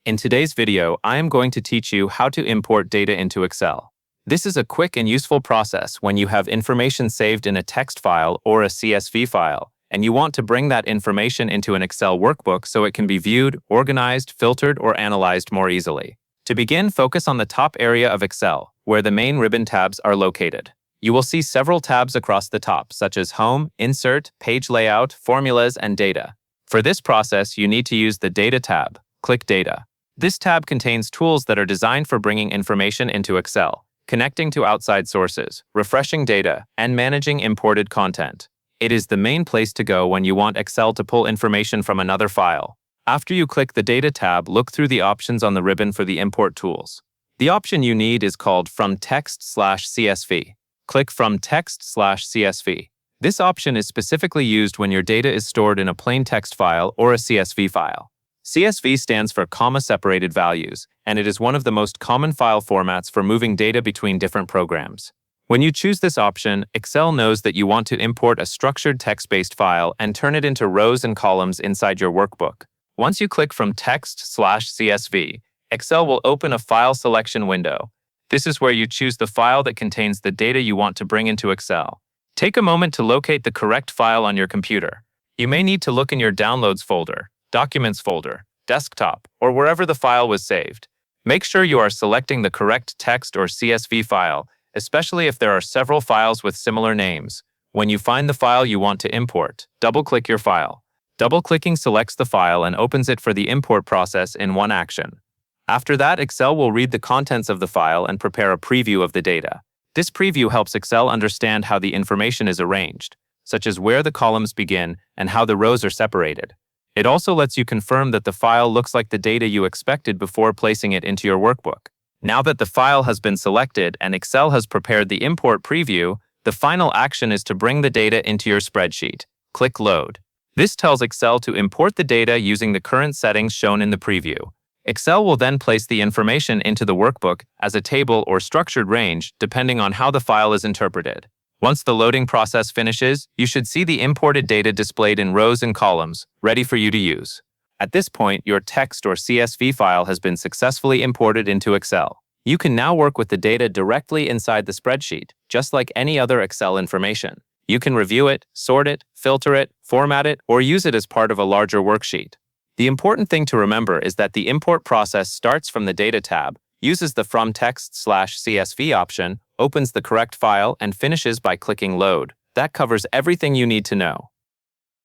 In today's video, I am going to teach you how to import data into Excel. This is a quick and useful process when you have information saved in a text file or a CSV file, and you want to bring that information into an Excel workbook so it can be viewed, organized, filtered, or analyzed more easily. To begin, focus on the top area of Excel, where the main ribbon tabs are located. You will see several tabs across the top, such as Home, Insert, Page Layout, Formulas, and Data. For this process, you need to use the Data tab. Click Data. This tab contains tools that are designed for bringing information into Excel, connecting to outside sources, refreshing data, and managing imported content. It is the main place to go when you want Excel to pull information from another file. After you click the Data tab, look through the options on the ribbon for the import tools. The option you need is called From Text/CSV. Click From Text/CSV. This option is specifically used when your data is stored in a plain text file or a CSV file. CSV stands for comma-separated values, and it is one of the most common file formats for moving data between different programs. When you choose this option, Excel knows that you want to import a structured text-based file and turn it into rows and columns inside your workbook. Once you click From Text/CSV, Excel will open a file selection window. This is where you choose the file that contains the data you want to bring into Excel. Take a moment to locate the correct file on your computer. You may need to look in your Downloads folder, Documents folder, Desktop, or wherever the file was saved. Make sure you are selecting the correct text or CSV file, especially if there are several files with similar names. When you find the file you want to import, double-click your file. Double-clicking selects the file and opens it for the import process in one action. After that, Excel will read the contents of the file and prepare a preview of the data. This preview helps Excel understand how the information is arranged, such as where the columns begin and how the rows are separated. It also lets you confirm that the file looks like the data you expected before placing it into your workbook. Now that the file has been selected and Excel has prepared the import preview, the final action is to bring the data into your spreadsheet. Click Load. This tells Excel to import the data using the current settings shown in the preview. Excel will then place the information into the workbook as a table or structured range, depending on how the file is interpreted. Once the loading process finishes, you should see the imported data displayed in rows and columns, ready for you to use. At this point, your text or CSV file has been successfully imported into Excel. You can now work with the data directly inside the spreadsheet, just like any other Excel information. You can review it, sort it, filter it, format it, or use it as part of a larger worksheet. The important thing to remember is that the import process starts from the Data tab, uses the From Text/CSV option, opens the correct file, and finishes by clicking Load. That covers everything you need to know.